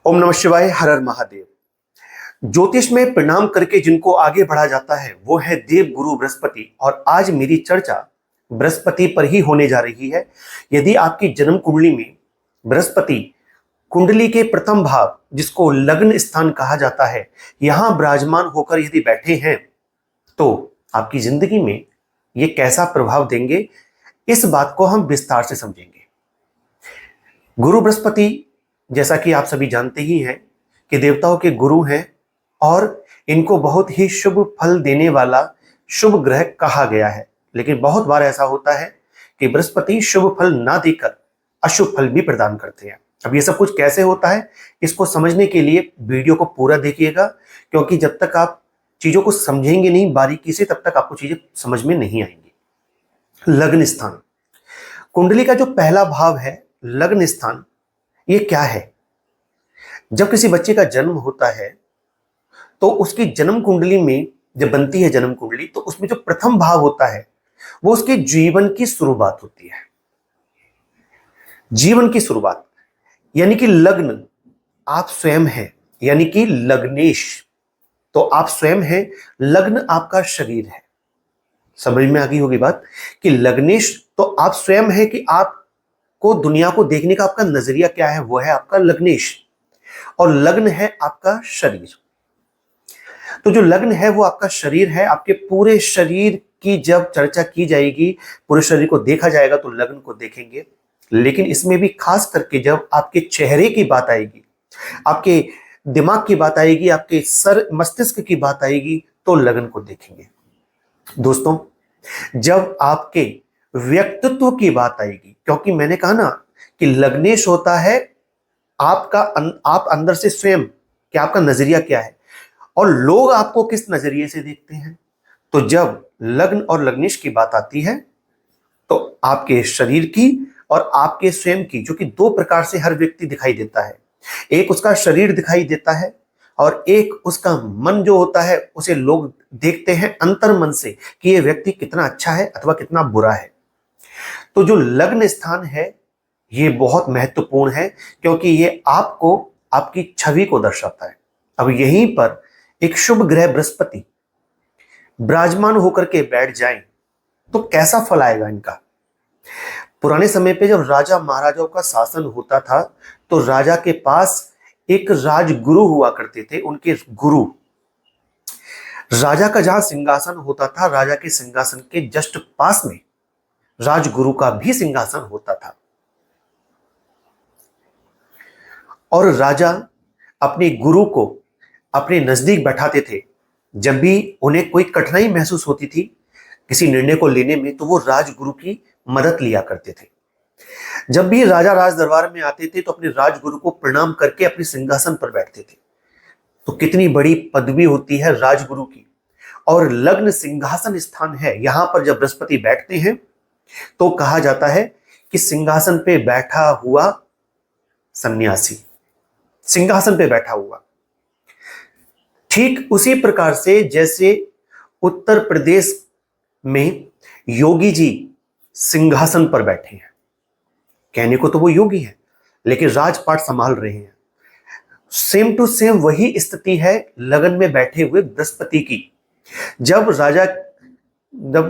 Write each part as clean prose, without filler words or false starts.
ओम नमः शिवाय, हर हर महादेव। ज्योतिष में प्रणाम करके जिनको आगे बढ़ा जाता है वो है देव गुरु बृहस्पति। और आज मेरी चर्चा बृहस्पति पर ही होने जा रही है। यदि आपकी जन्म कुंडली में बृहस्पति कुंडली के प्रथम भाव, जिसको लग्न स्थान कहा जाता है, यहां विराजमान होकर यदि बैठे हैं तो आपकी जिंदगी में ये कैसा प्रभाव देंगे, इस बात को हम विस्तार से समझेंगे। गुरु बृहस्पति, जैसा कि आप सभी जानते ही हैं कि देवताओं के गुरु हैं और इनको बहुत ही शुभ फल देने वाला शुभ ग्रह कहा गया है। लेकिन बहुत बार ऐसा होता है कि बृहस्पति शुभ फल ना देकर अशुभ फल भी प्रदान करते हैं। अब ये सब कुछ कैसे होता है, इसको समझने के लिए वीडियो को पूरा देखिएगा, क्योंकि जब तक आप चीजों को समझेंगे नहीं बारीकी से, तब तक आपको चीजें समझ में नहीं आएंगी। लग्न स्थान, कुंडली का जो पहला भाव है लग्न स्थान, ये क्या है? जब किसी बच्चे का जन्म होता है तो उसकी जन्म कुंडली में जब बनती है जन्म कुंडली, तो उसमें जो प्रथम भाव होता है वो उसके जीवन की शुरुआत होती है। जीवन की शुरुआत यानी कि लग्न आप स्वयं हैं, यानी कि लग्नेश। तो आप स्वयं हैं, लग्न आपका शरीर है। समझ में आ गई होगी बात कि लग्नेश तो आप स्वयं है, कि आपको दुनिया को देखने का आपका नजरिया क्या है, वो है आपका लग्नेश। और लग्न है आपका शरीर। तो जो लग्न है वो आपका शरीर है। आपके पूरे शरीर की जब चर्चा की जाएगी, पूरे शरीर को देखा जाएगा तो लग्न को देखेंगे। लेकिन इसमें भी खास करके जब आपके चेहरे की बात आएगी, आपके दिमाग की बात आएगी, आपके सर मस्तिष्क की बात आएगी, तो लग्न को देखेंगे। दोस्तों, जब आपके व्यक्तित्व की बात आएगी, क्योंकि मैंने कहा ना कि लग्नेश होता है आपका आप अंदर से स्वयं, कि आपका नजरिया क्या है और लोग आपको किस नजरिए से देखते हैं। तो जब लग्न और लग्नेश की बात आती है तो आपके शरीर की और आपके स्वयं की, जो कि दो प्रकार से हर व्यक्ति दिखाई देता है। एक उसका शरीर दिखाई देता है और एक उसका मन जो होता है, उसे लोग देखते हैं अंतर मन से कि यह व्यक्ति कितना अच्छा है अथवा कितना बुरा है। तो जो लग्न स्थान है ये बहुत महत्वपूर्ण है, क्योंकि ये आपको आपकी छवि को दर्शाता है। अब यहीं पर एक शुभ ग्रह बृहस्पति विराजमान होकर के बैठ जाएं तो कैसा फल आएगा इनका। पुराने समय पे जब राजा महाराजाओं का शासन होता था तो राजा के पास एक राजगुरु हुआ करते थे। उनके गुरु, राजा का जहां सिंहासन होता था, राजा के सिंहासन के जस्ट पास में राजगुरु का भी सिंहासन होता था। और राजा अपने गुरु को अपने नजदीक बैठाते थे। जब भी उन्हें कोई कठिनाई महसूस होती थी किसी निर्णय को लेने में, तो वो राजगुरु की मदद लिया करते थे। जब भी राजा राज दरबार में आते थे तो अपने राजगुरु को प्रणाम करके अपने सिंहासन पर बैठते थे। तो कितनी बड़ी पदवी होती है राजगुरु की। और लग्न सिंहासन स्थान है, यहां पर जब बृहस्पति बैठते हैं तो कहा जाता है कि सिंहासन पे बैठा हुआ सन्यासी, सिंहासन पे बैठा हुआ। ठीक उसी प्रकार से जैसे उत्तर प्रदेश में योगी जी सिंहासन पर बैठे हैं, कहने को तो वो योगी हैं लेकिन राजपाट संभाल रहे हैं, सेम टू सेम वही स्थिति है लगन में बैठे हुए बृहस्पति की। जब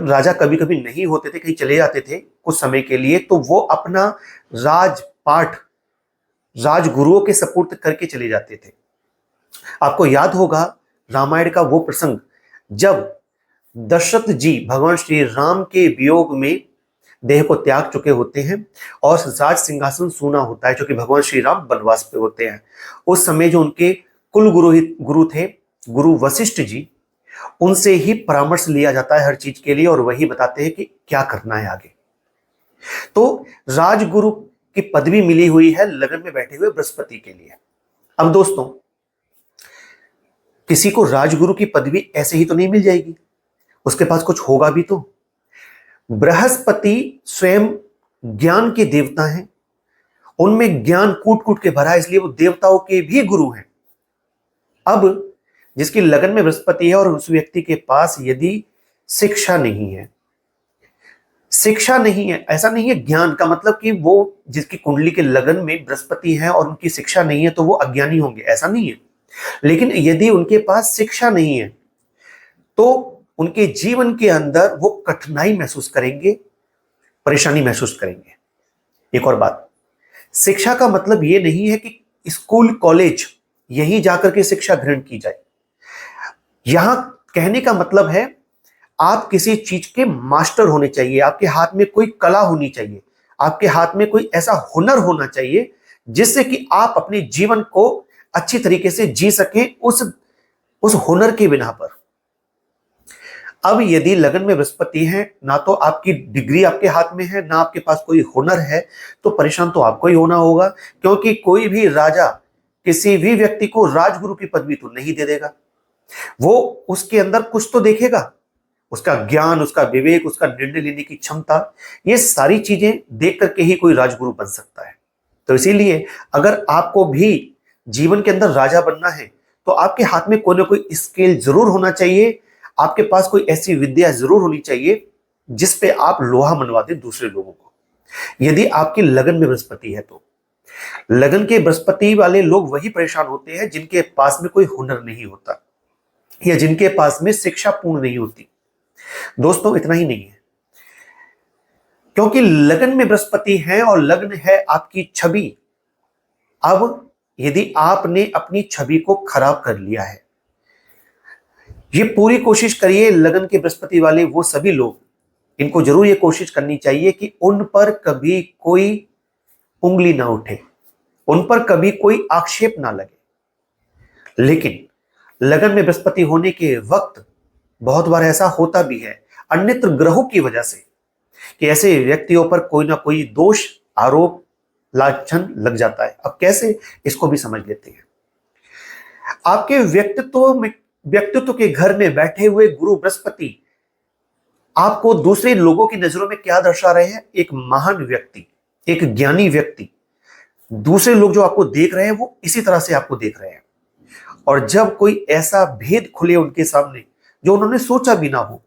राजा कभी कभी नहीं होते थे, कहीं चले जाते थे कुछ समय के लिए, तो वो अपना राजपाट राजगुरुओं के सपुर्द करके चले जाते थे। आपको याद होगा रामायण का वो प्रसंग जब दशरथ जी भगवान श्री राम के वियोग में देह को त्याग चुके होते हैं और राज सिंहासन सूना होता है, जो कि भगवान श्री राम वनवास पे होते हैं। उस समय जो उनके कुल गुरु थे, गुरु वशिष्ठ जी, उनसे ही परामर्श लिया जाता है हर चीज के लिए, और वही बताते हैं कि क्या करना है आगे। तो राजगुरु की पदवी मिली हुई है लगन में बैठे हुए बृहस्पति के लिए। अब दोस्तों, किसी को राजगुरु की पदवी ऐसे ही तो नहीं मिल जाएगी, उसके पास कुछ होगा भी तो। बृहस्पति स्वयं ज्ञान के देवता हैं, उनमें ज्ञान कूट कूट के भरा है, इसलिए वो देवताओं के भी गुरु हैं। अब जिसकी लगन में बृहस्पति है और उस व्यक्ति के पास यदि शिक्षा नहीं है, शिक्षा नहीं है, ऐसा नहीं है। ज्ञान का मतलब कि वो जिसकी कुंडली के लगन में बृहस्पति है और उनकी शिक्षा नहीं है तो वो अज्ञानी होंगे, ऐसा नहीं है। लेकिन यदि उनके पास शिक्षा नहीं है तो उनके जीवन के अंदर वो कठिनाई महसूस करेंगे, परेशानी महसूस करेंगे। एक और बात, शिक्षा का मतलब ये नहीं है कि स्कूल कॉलेज यहीं जाकर के शिक्षा ग्रहण की जाए। यहां कहने का मतलब है आप किसी चीज के मास्टर होने चाहिए, आपके हाथ में कोई कला होनी चाहिए, आपके हाथ में कोई ऐसा हुनर होना चाहिए जिससे कि आप अपने जीवन को अच्छी तरीके से जी सकें उस हुनर के बिना पर। अब यदि लगन में बृहस्पति है, ना तो आपकी डिग्री आपके हाथ में है, ना आपके पास कोई हुनर है, तो परेशान तो आपको ही होना होगा। क्योंकि कोई भी राजा किसी भी व्यक्ति को राजगुरु की पदवी तो नहीं दे देगा। वो उसके अंदर कुछ तो देखेगा, उसका ज्ञान, उसका विवेक, उसका निर्णय लेने की क्षमता, ये सारी चीजें देख करके ही कोई राजगुरु बन सकता है। तो इसीलिए अगर आपको भी जीवन के अंदर राजा बनना है तो आपके हाथ में कोई ना कोई स्किल जरूर होना चाहिए, आपके पास कोई ऐसी विद्या जरूर होनी चाहिए जिस पे आप लोहा मनवा दें दूसरे लोगों को। यदि आपकी लगन में बृहस्पति है तो लगन के बृहस्पति वाले लोग वही परेशान होते हैं जिनके पास में कोई हुनर नहीं होता या जिनके पास में शिक्षा पूर्ण नहीं होती। दोस्तों इतना ही नहीं है, क्योंकि लगन में बृहस्पति है और लग्न है आपकी छवि। अब यदि आपने अपनी छवि को खराब कर लिया है, ये पूरी कोशिश करिए, लगन के बृहस्पति वाले वो सभी लोग, इनको जरूर ये कोशिश करनी चाहिए कि उन पर कभी कोई उंगली ना उठे, उन पर कभी कोई आक्षेप ना लगे। लेकिन लगन में बृहस्पति होने के वक्त बहुत बार ऐसा होता भी है अन्यत्र ग्रहों की वजह से कि ऐसे व्यक्तियों पर कोई ना कोई दोष, आरोप, लांछन लग जाता है। अब कैसे, इसको भी समझ लेते हैं। आपके व्यक्तित्व के घर में बैठे हुए गुरु बृहस्पति आपको दूसरे लोगों की नजरों में क्या दर्शा रहे हैं? एक महान व्यक्ति, एक ज्ञानी व्यक्ति। दूसरे लोग जो आपको देख रहे हैं वो इसी तरह से आपको देख रहे हैं। और जब कोई ऐसा भेद खुले उनके सामने जो उन्होंने सोचा भी ना हो,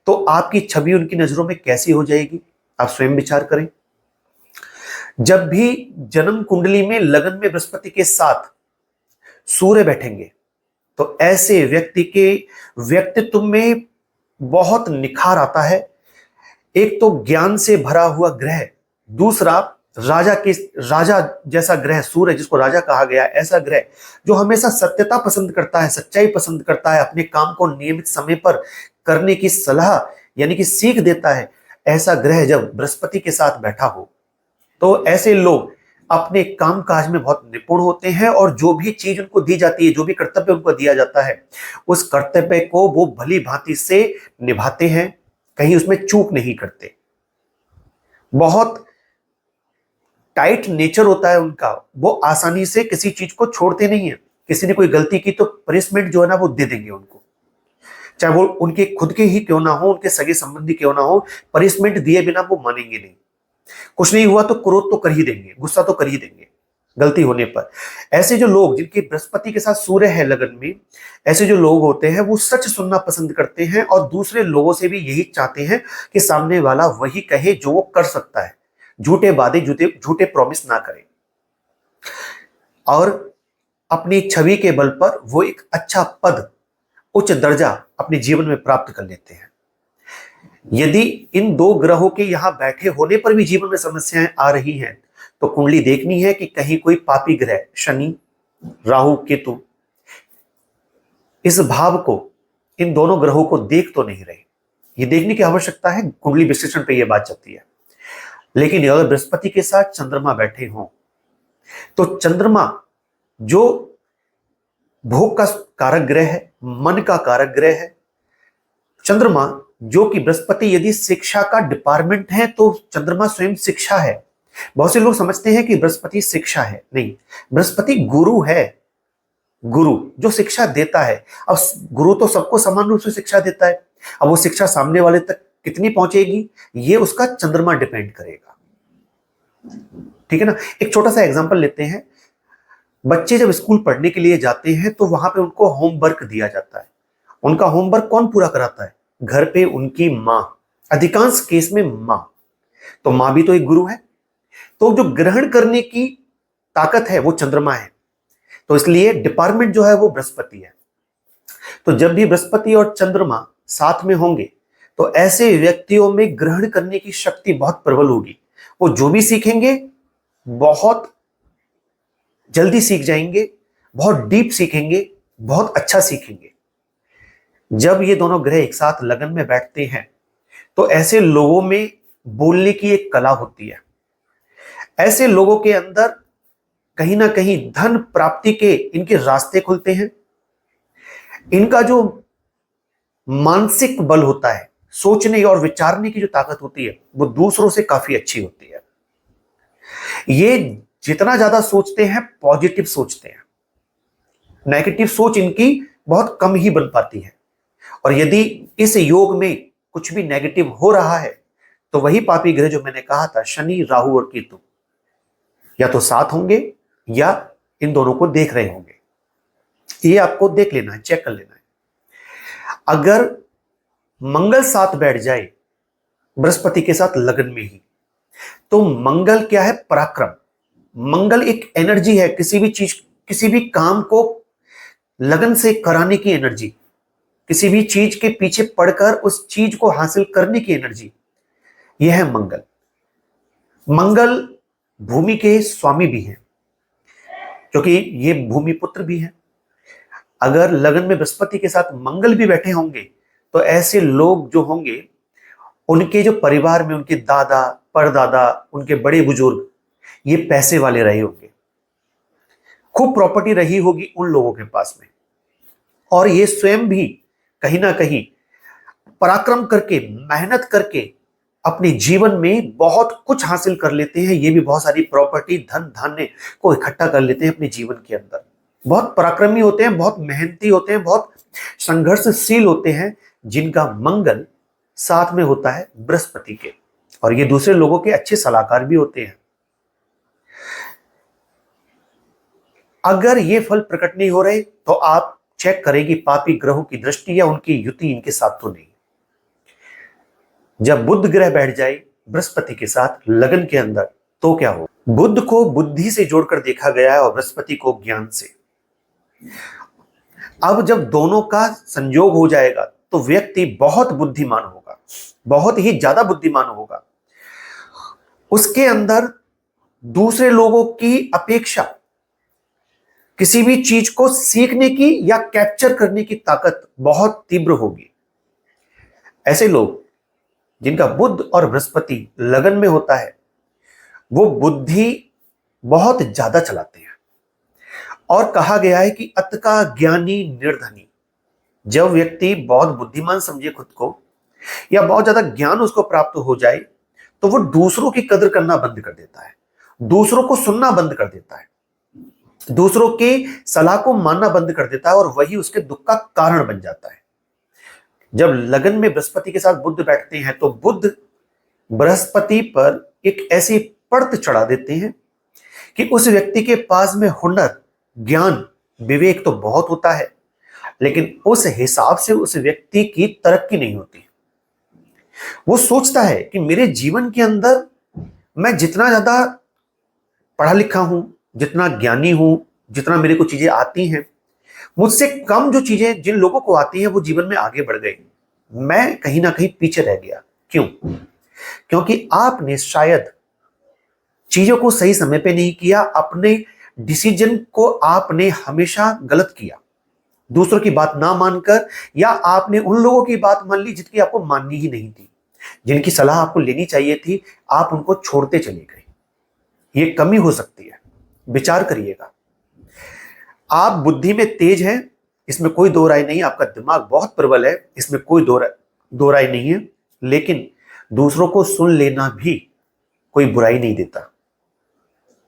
तो आपकी छवि उनकी नजरों में कैसी हो जाएगी? आप स्वयं विचार करें। जब भी जन्म कुंडली में लगन में बृहस्पति के साथ सूर्य बैठेंगे तो ऐसे व्यक्ति के व्यक्तित्व में बहुत निखार आता है। एक तो ज्ञान से भरा हुआ ग्रह, दूसरा राजा जैसा ग्रह सूर्य, जिसको राजा कहा गया, ऐसा ग्रह जो हमेशा सत्यता पसंद करता है, सच्चाई पसंद करता है, अपने काम को नियमित समय पर करने की सलाह यानी कि सीख देता है। ऐसा ग्रह जब बृहस्पति के साथ बैठा हो तो ऐसे लोग अपने काम काज में बहुत निपुण होते हैं और जो भी चीज उनको दी जाती है, जो भी कर्तव्य उनको दिया जाता है, उस कर्तव्य को वो भली भांति से निभाते हैं, कहीं उसमें चूक नहीं करते। बहुत टाइट नेचर होता है उनका, वो आसानी से किसी चीज को छोड़ते नहीं है। किसी ने कोई गलती की तो पनिशमेंट जो है ना वो दे देंगे उनको, चाहे वो उनके खुद के ही क्यों ना हो, उनके सगे संबंधी क्यों ना हो, पनिशमेंट दिए बिना वो मानेंगे नहीं। कुछ नहीं हुआ तो क्रोध तो कर ही देंगे, गुस्सा तो कर ही देंगे गलती होने पर। ऐसे जो लोग जिनके बृहस्पति के साथ सूर्य है लगन में, ऐसे जो लोग होते हैं वो सच सुनना पसंद करते हैं और दूसरे लोगों से भी यही चाहते हैं कि सामने वाला वही कहे जो वो कर सकता है, झूठे वादे, झूठे प्रॉमिस ना करे, और अपनी छवि के बल पर वो एक अच्छा पद, उच्च दर्जा अपने जीवन में प्राप्त कर लेते हैं। यदि इन दो ग्रहों के यहां बैठे होने पर भी जीवन में समस्याएं आ रही हैं तो कुंडली देखनी है कि कहीं कोई पापी ग्रह शनि, राहु, केतु इस भाव को, इन दोनों ग्रहों को देख तो नहीं रहे। ये देखने की आवश्यकता है, कुंडली विश्लेषण पे ये बात चलती है। लेकिन अगर बृहस्पति के साथ चंद्रमा बैठे हों तो चंद्रमा जो भोग का कारक ग्रह है, मन का कारक ग्रह है, चंद्रमा जो कि बृहस्पति यदि शिक्षा का डिपार्टमेंट है तो चंद्रमा स्वयं शिक्षा है। बहुत से लोग समझते हैं कि बृहस्पति शिक्षा है, नहीं, बृहस्पति गुरु है, गुरु जो शिक्षा देता है। अब गुरु तो सबको समान रूप से शिक्षा देता है, अब वो शिक्षा सामने वाले तक कितनी पहुंचेगी ये उसका चंद्रमा डिपेंड करेगा। ठीक है ना। एक छोटा सा एग्जांपल लेते हैं। बच्चे जब स्कूल पढ़ने के लिए जाते हैं तो वहां पे उनको होमवर्क दिया जाता है। उनका होमवर्क कौन पूरा कराता है? घर पे उनकी माँ, अधिकांश केस में मां, तो मां भी तो एक गुरु है। तो जो ग्रहण करने की ताकत है वो चंद्रमा है, तो इसलिए डिपार्टमेंट जो है वो बृहस्पति है। तो जब भी बृहस्पति और चंद्रमा साथ में होंगे तो ऐसे व्यक्तियों में ग्रहण करने की शक्ति बहुत प्रबल होगी। वो जो भी सीखेंगे बहुत जल्दी सीख जाएंगे, बहुत डीप सीखेंगे, बहुत अच्छा सीखेंगे। जब ये दोनों ग्रह एक साथ लगन में बैठते हैं तो ऐसे लोगों में बोलने की एक कला होती है। ऐसे लोगों के अंदर कहीं ना कहीं धन प्राप्ति के इनके रास्ते खुलते हैं। इनका जो मानसिक बल होता है, सोचने और विचारने की जो ताकत होती है, वो दूसरों से काफी अच्छी होती है। ये जितना ज्यादा सोचते हैं पॉजिटिव सोचते हैं, नेगेटिव सोच इनकी बहुत कम ही बन पाती है। और यदि इस योग में कुछ भी नेगेटिव हो रहा है तो वही पापी ग्रह जो मैंने कहा था, शनि, राहु और केतु, या तो साथ होंगे या इन दोनों को देख रहे होंगे। ये आपको देख लेना है, चेक कर लेना है। अगर मंगल साथ बैठ जाए बृहस्पति के साथ लगन में ही, तो मंगल क्या है? पराक्रम। मंगल एक एनर्जी है, किसी भी चीज, किसी भी काम को लगन से कराने की एनर्जी, किसी भी चीज के पीछे पड़कर उस चीज को हासिल करने की एनर्जी, यह है मंगल। मंगल भूमि के स्वामी भी हैं, क्योंकि ये भूमि पुत्र भी हैं। अगर लगन में बृहस्पति के साथ मंगल भी बैठे होंगे तो ऐसे लोग जो होंगे, उनके जो परिवार में उनके दादा, परदादा, उनके बड़े बुजुर्ग, ये पैसे वाले रहे होंगे, खूब प्रॉपर्टी रही होगी उन लोगों के पास में। और ये स्वयं भी कहीं ना कहीं पराक्रम करके, मेहनत करके अपने जीवन में बहुत कुछ हासिल कर लेते हैं। ये भी बहुत सारी प्रॉपर्टी, धन धान्य को इकट्ठा कर लेते हैं अपने जीवन के अंदर। बहुत पराक्रमी होते हैं, बहुत मेहनती होते हैं, बहुत संघर्षशील होते हैं, जिनका मंगल साथ में होता है बृहस्पति के। और ये दूसरे लोगों के अच्छे सलाहकार भी होते हैं। अगर ये फल प्रकट नहीं हो रहे तो आप चेक करें कि पापी ग्रहों की दृष्टि या उनकी युति इनके साथ तो नहीं। जब बुध ग्रह बैठ जाए बृहस्पति के साथ लगन के अंदर तो क्या हो? बुध को बुद्धि से जोड़कर देखा गया है और बृहस्पति को ज्ञान से। अब जब दोनों का संयोग हो जाएगा तो व्यक्ति बहुत बुद्धिमान होगा, बहुत ही ज्यादा बुद्धिमान होगा। उसके अंदर दूसरे लोगों की अपेक्षा किसी भी चीज को सीखने की या कैप्चर करने की ताकत बहुत तीव्र होगी। ऐसे लोग जिनका बुध और बृहस्पति लगन में होता है, वो बुद्धि बहुत ज्यादा चलाते हैं। और कहा गया है कि अत का ज्ञानी निर्धनी। जब व्यक्ति बहुत बुद्धिमान समझे खुद को या बहुत ज्यादा ज्ञान उसको प्राप्त हो जाए तो वो दूसरों की कदर करना बंद कर देता है, दूसरों को सुनना बंद कर देता है, दूसरों की सलाह को मानना बंद कर देता है, और वही उसके दुख का कारण बन जाता है। जब लगन में बृहस्पति के साथ बुध बैठते हैं तो बुध बृहस्पति पर एक ऐसी पड़त चढ़ा देते हैं कि उस व्यक्ति के पास में हुनर, ज्ञान, विवेक तो बहुत होता है, लेकिन उस हिसाब से उस व्यक्ति की तरक्की नहीं होती। वो सोचता है कि मेरे जीवन के अंदर मैं जितना ज्यादा पढ़ा लिखा हूं, जितना ज्ञानी हूं, जितना मेरे को चीजें आती हैं, मुझसे कम जो चीजें जिन लोगों को आती हैं वो जीवन में आगे बढ़ गए, मैं कहीं ना कहीं पीछे रह गया। क्यों? क्योंकि आपने शायद चीजों को सही समय पे नहीं किया, अपने डिसीजन को आपने हमेशा गलत किया, दूसरों की बात ना मानकर, या आपने उन लोगों की बात मान ली जिनकी आपको माननी ही नहीं थी, जिनकी सलाह आपको लेनी चाहिए थी, आप उनको छोड़ते चले गए। ये कमी हो सकती है, विचार करिएगा। आप बुद्धि में तेज हैं, इसमें कोई दो राय नहीं, आपका दिमाग बहुत प्रबल है, इसमें कोई दो राय नहीं है, लेकिन दूसरों को सुन लेना भी कोई बुराई नहीं देता।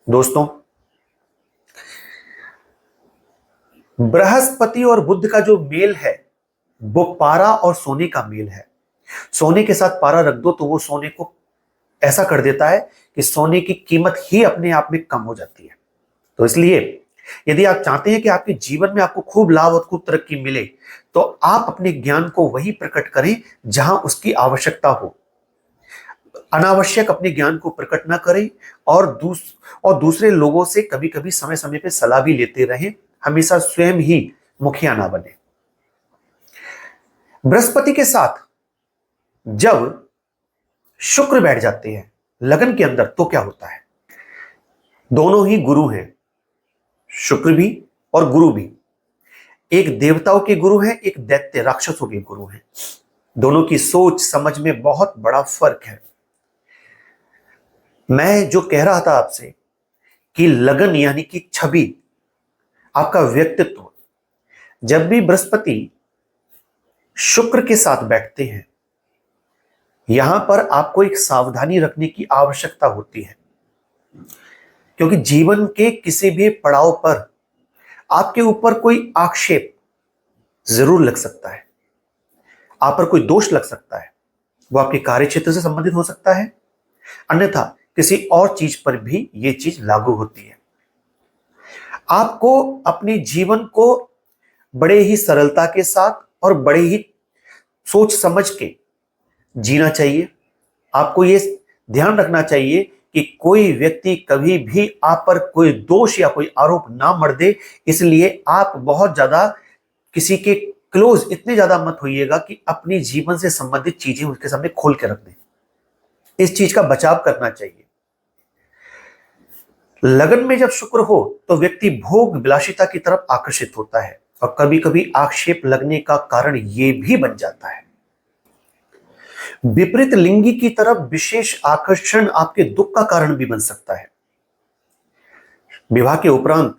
दोस्तों, बृहस्पति और बुध का जो मेल है वो पारा और सोने का मेल है। सोने के साथ पारा रख दो तो वो सोने को ऐसा कर देता है कि सोने की कीमत ही अपने आप में कम हो जाती है। तो इसलिए यदि आप चाहते हैं कि आपके जीवन में आपको खूब लाभ और खूब तरक्की मिले, तो आप अपने ज्ञान को वही प्रकट करें जहां उसकी आवश्यकता हो, अनावश्यक अपने ज्ञान को प्रकट ना करें और दूसरे लोगों से कभी कभी समय समय पे सलाह भी लेते रहें। हमेशा स्वयं ही मुखिया ना बने। बृहस्पति के साथ जब शुक्र बैठ जाते हैं लगन के अंदर तो क्या होता है? दोनों ही गुरु हैं, शुक्र भी और गुरु भी। एक देवताओं के गुरु हैं, एक दैत्य राक्षसों के गुरु हैं। दोनों की सोच समझ में बहुत बड़ा फर्क है। मैं जो कह रहा था आपसे कि लगन यानी कि छवि, आपका व्यक्तित्व, जब भी बृहस्पति शुक्र के साथ बैठते हैं, यहां पर आपको एक सावधानी रखने की आवश्यकता होती है, क्योंकि जीवन के किसी भी पड़ाव पर आपके ऊपर कोई आक्षेप जरूर लग सकता है, आप पर कोई दोष लग सकता है। वो आपके कार्य क्षेत्र से संबंधित हो सकता है, अन्यथा किसी और चीज पर भी ये चीज लागू होती है। आपको अपने जीवन को बड़े ही सरलता के साथ और बड़े ही सोच समझ के जीना चाहिए। आपको ये ध्यान रखना चाहिए कि कोई व्यक्ति कभी भी आप पर कोई दोष या कोई आरोप ना मढ़ दे, इसलिए आप बहुत ज्यादा किसी के क्लोज इतने ज्यादा मत होइएगा कि अपने जीवन से संबंधित चीजें उसके सामने खोल के रख दें। इस चीज का बचाव करना चाहिए। लगन में जब शुक्र हो तो व्यक्ति भोग विलासिता की तरफ आकर्षित होता है और कभी कभी आक्षेप लगने का कारण यह भी बन जाता है। विपरीत लिंगी की तरफ विशेष आकर्षण आपके दुख का कारण भी बन सकता है। विवाह के उपरांत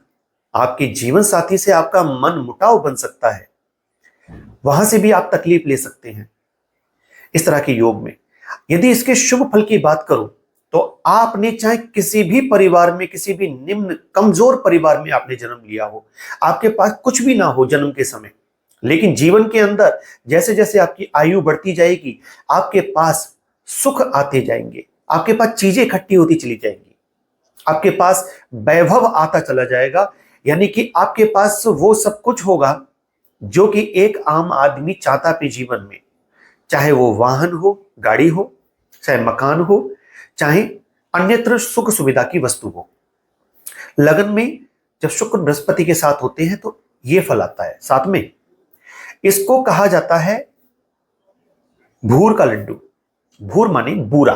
आपके जीवन साथी से आपका मन मुटाव बन सकता है, वहां से भी आप तकलीफ ले सकते हैं। इस तरह के योग में यदि इसके शुभ फल की बात करूं तो आपने चाहे किसी भी परिवार में, किसी भी निम्न कमजोर परिवार में आपने जन्म लिया हो, आपके पास कुछ भी ना हो जन्म के समय, लेकिन जीवन के अंदर जैसे जैसे आपकी आयु बढ़ती जाएगी आपके पास सुख आते जाएंगे, आपके पास चीजें इकट्ठी होती चली जाएंगी, आपके पास वैभव आता चला जाएगा। यानी कि आपके पास वो सब कुछ होगा जो कि एक आम आदमी चाहता अपने जीवन में, चाहे वो वाहन हो, गाड़ी हो, चाहे मकान हो, चाहे अन्यत्र सुख सुविधा की वस्तु हो। लगन में जब शुक्र बृहस्पति के साथ होते हैं तो यह फल आता है। साथ में इसको कहा जाता है भूर का लड्डू। भूर माने बूरा।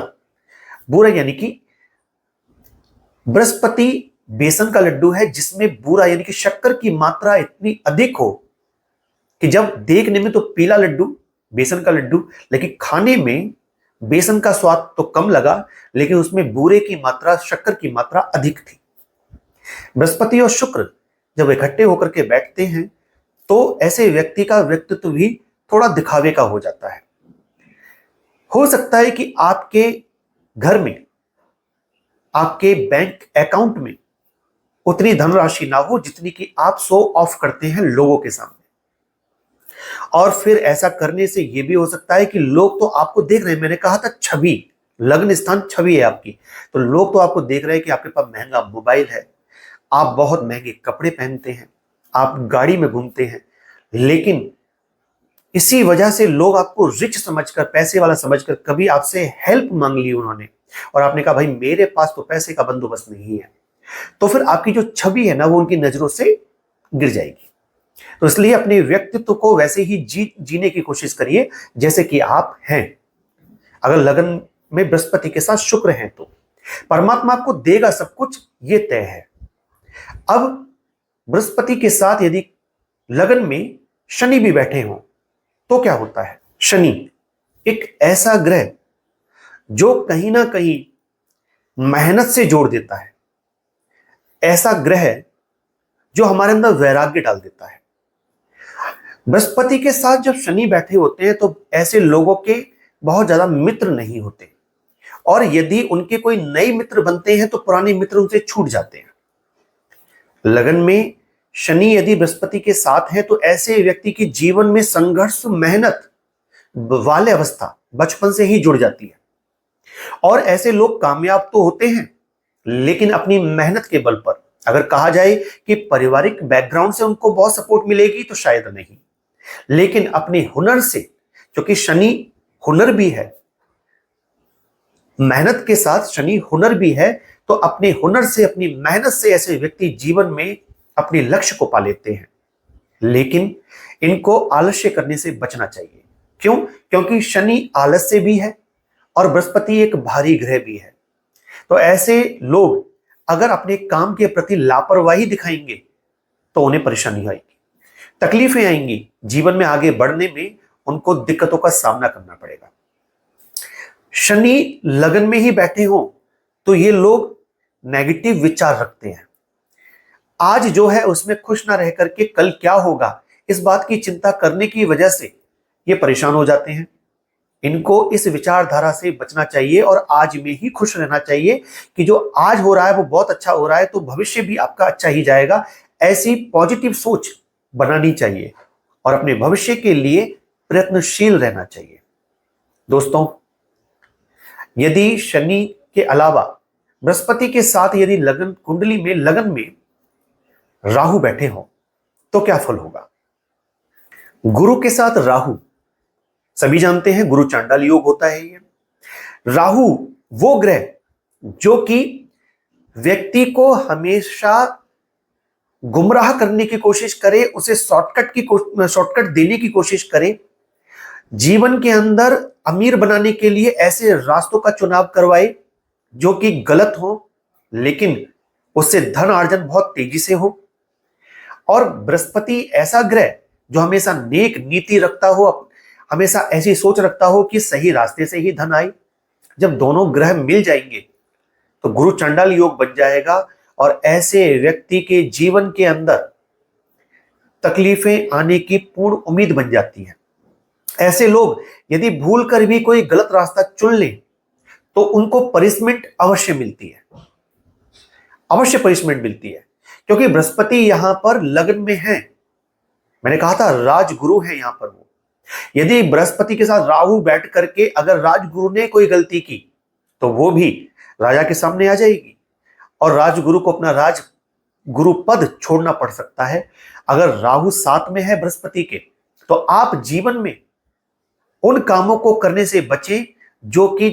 बूरा यानी कि बृहस्पति बेसन का लड्डू है जिसमें बूरा यानी कि शक्कर की मात्रा इतनी अधिक हो कि जब देखने में तो पीला लड्डू, बेसन का लड्डू, लेकिन खाने में बेसन का स्वाद तो कम लगा, लेकिन उसमें बूरे की मात्रा, शक्कर की मात्रा अधिक थी। बृहस्पति और शुक्र जब इकट्ठे होकर के बैठते हैं तो ऐसे व्यक्ति का व्यक्तित्व भी थोड़ा दिखावे का हो जाता है। हो सकता है कि आपके घर में, आपके बैंक अकाउंट में उतनी धनराशि ना हो जितनी कि आप शो ऑफ करते हैं लोगों के सामने, और फिर ऐसा करने से यह भी हो सकता है कि लोग तो आपको देख रहे हैं। मैंने कहा था छवि, लग्न स्थान छवि है आपकी, तो लोग तो आपको देख रहे हैं कि आपके पास महंगा मोबाइल है, आप बहुत महंगे कपड़े पहनते हैं, आप गाड़ी में घूमते हैं, लेकिन इसी वजह से लोग आपको रिच समझकर, पैसे वाला समझकर कभी आपसे हेल्प मांग ली उन्होंने और आपने कहा भाई मेरे पास तो पैसे का बंदोबस्त नहीं है, तो फिर आपकी जो छवि है ना वो उनकी नजरों से गिर जाएगी। तो इसलिए अपने व्यक्तित्व को वैसे ही जीने की कोशिश करिए जैसे कि आप हैं। अगर लगन में बृहस्पति के साथ शुक्र हैं तो परमात्मा आपको देगा सब कुछ, ये तय है। अब बृहस्पति के साथ यदि लगन में शनि भी बैठे हों तो क्या होता है? शनि एक ऐसा ग्रह जो कहीं ना कहीं मेहनत से जोड़ देता है, ऐसा ग्रह जो हमारे अंदर वैराग्य डाल देता है। बृहस्पति के साथ जब शनि बैठे होते हैं तो ऐसे लोगों के बहुत ज्यादा मित्र नहीं होते, और यदि उनके कोई नए मित्र बनते हैं तो पुराने मित्र उनसे छूट जाते हैं। लगन में शनि यदि बृहस्पति के साथ है तो ऐसे व्यक्ति की जीवन में संघर्ष, मेहनत वाले अवस्था बचपन से ही जुड़ जाती है, और ऐसे लोग कामयाब तो होते हैं लेकिन अपनी मेहनत के बल पर। अगर कहा जाए कि पारिवारिक बैकग्राउंड से उनको बहुत सपोर्ट मिलेगी तो शायद नहीं, लेकिन अपने हुनर से, क्योंकि शनि हुनर भी है, मेहनत के साथ शनि हुनर भी है, तो अपने हुनर से, अपनी मेहनत से ऐसे व्यक्ति जीवन में अपने लक्ष्य को पा लेते हैं। लेकिन इनको आलस्य करने से बचना चाहिए। क्यों? क्योंकि शनि आलस्य भी है और बृहस्पति एक भारी ग्रह भी है। तो ऐसे लोग अगर अपने काम के प्रति लापरवाही दिखाएंगे तो उन्हें परेशानी आएगी, तकलीफें आएंगी, जीवन में आगे बढ़ने में उनको दिक्कतों का सामना करना पड़ेगा। शनि लगन में ही बैठे हो तो ये लोग नेगेटिव विचार रखते हैं। आज जो है उसमें खुश ना रह करके कल क्या होगा इस बात की चिंता करने की वजह से ये परेशान हो जाते हैं। इनको इस विचारधारा से बचना चाहिए और आज में ही खुश रहना चाहिए कि जो आज हो रहा है वो बहुत अच्छा हो रहा है, तो भविष्य भी आपका अच्छा ही जाएगा। ऐसी पॉजिटिव सोच बनानी चाहिए और अपने भविष्य के लिए प्रयत्नशील रहना चाहिए। दोस्तों, यदि शनि के अलावा बृहस्पति के साथ यदि लगन कुंडली में, लगन में राहु बैठे हो तो क्या फल होगा? गुरु के साथ राहु, सभी जानते हैं गुरु चांडाल योग होता है। ये राहु वो ग्रह जो कि व्यक्ति को हमेशा गुमराह करने की कोशिश करे, उसे शॉर्टकट देने की कोशिश करे, जीवन के अंदर अमीर बनाने के लिए ऐसे रास्तों का चुनाव करवाए जो कि गलत हो, लेकिन उससे धन अर्जन बहुत तेजी से हो। और बृहस्पति ऐसा ग्रह जो हमेशा नेक नीति रखता हो, हमेशा ऐसी सोच रखता हो कि सही रास्ते से ही धन आए। जब दोनों ग्रह मिल जाएंगे तो गुरु चंडाल योग बन जाएगा और ऐसे व्यक्ति के जीवन के अंदर तकलीफें आने की पूर्ण उम्मीद बन जाती है। ऐसे लोग यदि भूल कर भी कोई गलत रास्ता चुन ले तो उनको पनिशमेंट अवश्य मिलती है, अवश्य पनिशमेंट मिलती है, क्योंकि बृहस्पति यहां पर लगन में है। मैंने कहा था राजगुरु है यहां पर वो। यदि बृहस्पति के साथ राहु बैठ करके अगर राजगुरु ने कोई गलती की तो वो भी राजा के सामने आ जाएगी और राजगुरु को अपना राजगुरु पद छोड़ना पड़ सकता है। अगर राहु साथ में है बृहस्पति के तो आप जीवन में उन कामों को करने से बचें जो कि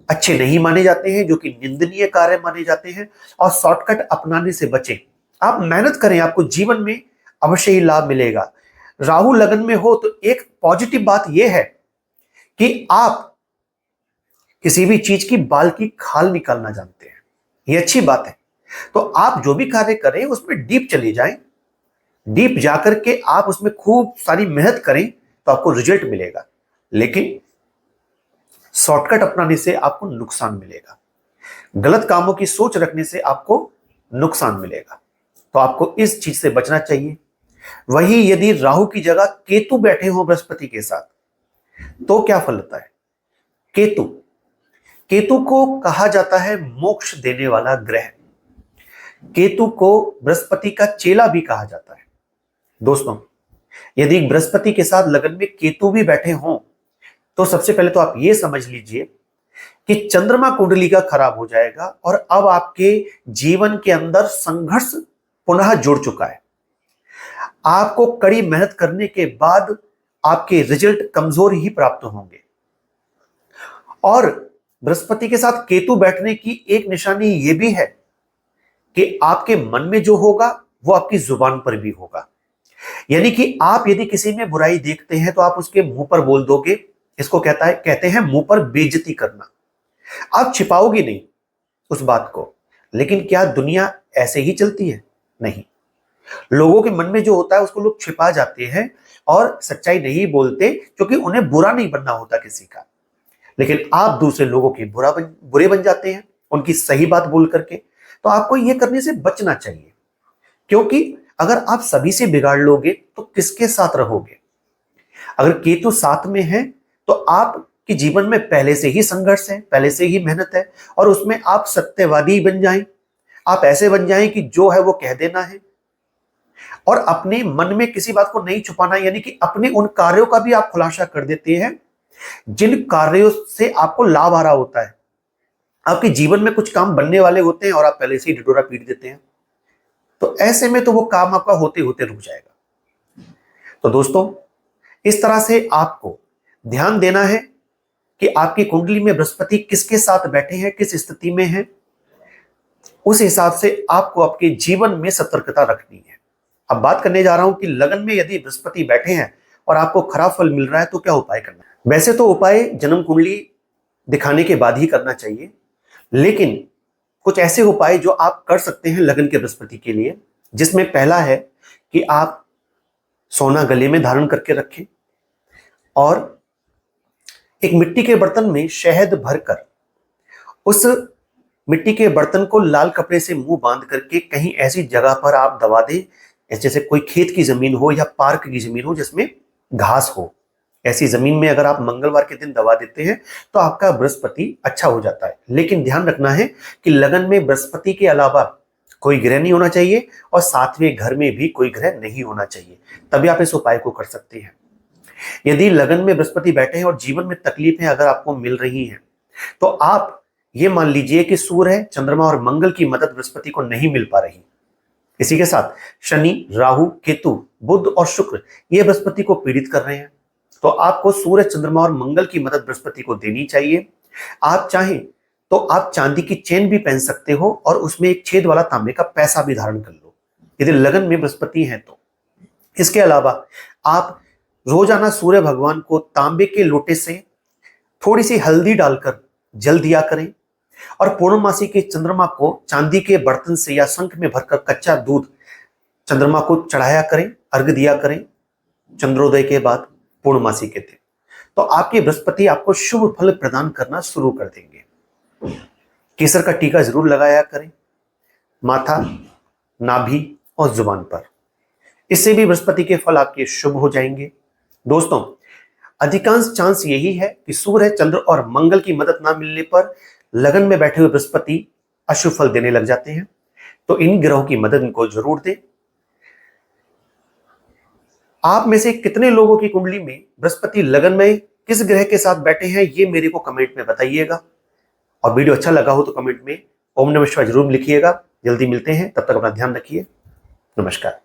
अच्छे नहीं माने जाते हैं, जो कि निंदनीय कार्य माने जाते हैं, और शॉर्टकट अपनाने से बचें। आप मेहनत करें, आपको जीवन में अवश्य ही लाभ मिलेगा। राहु लगन में हो तो एक पॉजिटिव बात यह है कि आप किसी भी चीज की बाल की खाल निकालना जानते हैं, यह अच्छी बात है। तो आप जो भी कार्य करें उसमें डीप चले जाएं, डीप जाकर के आप उसमें खूब सारी मेहनत करें तो आपको रिजल्ट मिलेगा। लेकिन शॉर्टकट अपनाने से आपको नुकसान मिलेगा, गलत कामों की सोच रखने से आपको नुकसान मिलेगा। तो आपको इस चीज से बचना चाहिए। वही यदि राहु की जगह केतु बैठे हो बृहस्पति के साथ तो क्या फल होता है? केतु, केतु को कहा जाता है मोक्ष देने वाला ग्रह। केतु को बृहस्पति का चेला भी कहा जाता है। दोस्तों, यदि बृहस्पति के साथ लगन में केतु भी बैठे हों तो सबसे पहले तो आप ये समझ लीजिए कि चंद्रमा कुंडली का खराब हो जाएगा और अब आपके जीवन के अंदर संघर्ष पुनः जुड़ चुका है। आपको कड़ी मेहनत करने के बाद आपके रिजल्ट कमजोर ही प्राप्त होंगे। और बृहस्पति के साथ केतु बैठने की एक निशानी यह भी है कि आपके मन में जो होगा वो आपकी जुबान पर भी होगा। यानी कि आप यदि किसी में बुराई देखते हैं तो आप उसके मुंह पर बोल दोगे। इसको कहते हैं मुंह पर बेइज्जती करना। आप छिपाओगे नहीं उस बात को। लेकिन क्या दुनिया ऐसे ही चलती है? नहीं। लोगों के मन में जो होता है उसको लोग छिपा जाते हैं और सच्चाई नहीं बोलते, क्योंकि उन्हें बुरा नहीं बनना होता किसी का। लेकिन आप दूसरे लोगों के बुरे बन जाते हैं उनकी सही बात बोल करके। तो आपको यह करने से बचना चाहिए, क्योंकि अगर आप सभी से बिगाड़ लोगे तो किसके साथ रहोगे? अगर केतु साथ में है तो आपके जीवन में पहले से ही संघर्ष है, पहले से ही मेहनत है, और उसमें आप सत्यवादी बन जाएं। आप ऐसे बन जाएं कि जो है वो कह देना है और अपने मन में किसी बात को नहीं छुपाना। यानी कि अपने उन कार्यों का भी आप खुलासा कर देते हैं जिन कार्यों से आपको लाभ आ रहा होता है। आपके जीवन में कुछ काम बनने वाले होते हैं और आप पहले से ही ढिढोरा पीट देते हैं। तो ऐसे में तो वो काम आपका होते होते रुक जाएगा। तो दोस्तों, इस तरह से आपको ध्यान देना है कि आपकी कुंडली में बृहस्पति किसके साथ बैठे हैं, किस स्थिति में है, उस हिसाब से आपको आपके जीवन में सतर्कता रखनी है। अब बात करने जा रहा हूं कि लगन में यदि बृहस्पति बैठे हैं और आपको खराब फल मिल रहा है तो क्या उपाय करना है। वैसे तो उपाय जन्म कुंडली दिखाने के बाद ही करना चाहिए, लेकिन कुछ ऐसे उपाय जो आप कर सकते हैं लगन के बृहस्पति के लिए, जिसमें पहला है कि आप सोना गले में धारण करके रखें और एक मिट्टी के बर्तन में शहद भरकर उस मिट्टी के बर्तन को लाल कपड़े से मुंह बांध करके कहीं ऐसी जगह पर आप दबा दें, जैसे कोई खेत की जमीन हो या पार्क की जमीन हो जिसमें घास हो। ऐसी जमीन में अगर आप मंगलवार के दिन दबा देते हैं तो आपका बृहस्पति अच्छा हो जाता है। लेकिन ध्यान रखना है कि लगन में बृहस्पति के अलावा कोई ग्रह नहीं होना चाहिए और सातवें घर में भी कोई ग्रह नहीं होना चाहिए, तभी आप इस उपाय को कर सकते हैं। यदि लगन में बृहस्पति बैठे हैं और जीवन में तकलीफें अगर आपको मिल रही हैं तो आप ये मान लीजिए कि सूर्य, चंद्रमा और मंगल की मदद बृहस्पति को नहीं मिल पा रही। इसी के साथ शनि, राहु, केतु, बुध और शुक्र ये बृहस्पति को पीड़ित कर रहे हैं, तो आपको सूर्य, चंद्रमा और मंगल की मदद बृहस्पति को देनी चाहिए। आप चाहें तो आप चांदी की चेन भी पहन सकते हो और उसमें एक छेद वाला तांबे का पैसा भी धारण कर लो यदि लगन में बृहस्पति है तो। इसके अलावा आप रोजाना सूर्य भगवान को तांबे के लोटे से थोड़ी सी हल्दी डालकर जल दिया करें और पूर्णमासी के चंद्रमा को चांदी के बर्तन से या शंख में भरकर कच्चा दूध चंद्रमा को चढ़ाया करें, अर्घ दिया करें चंद्रोदय के बाद पूर्णमासी के दिन, तो आपके बृहस्पति आपको शुभ फल प्रदान करना शुरू कर देंगे। केसर का टीका जरूर लगाया करें माथा, नाभि और जुबान पर, इससे भी बृहस्पति के फल आपके शुभ हो जाएंगे। दोस्तों, अधिकांश चांस यही है कि सूर्य, चंद्र और मंगल की मदद ना मिलने पर लगन में बैठे हुए बृहस्पति अशुभ फल देने लग जाते हैं, तो इन ग्रहों की मदद इनको जरूर दें। आप में से कितने लोगों की कुंडली में बृहस्पति लगन में किस ग्रह के साथ बैठे हैं ये मेरे को कमेंट में बताइएगा, और वीडियो अच्छा लगा हो तो कमेंट में ओम नमः शिवाय जरूर लिखिएगा। जल्दी मिलते हैं, तब तक अपना ध्यान रखिए। नमस्कार।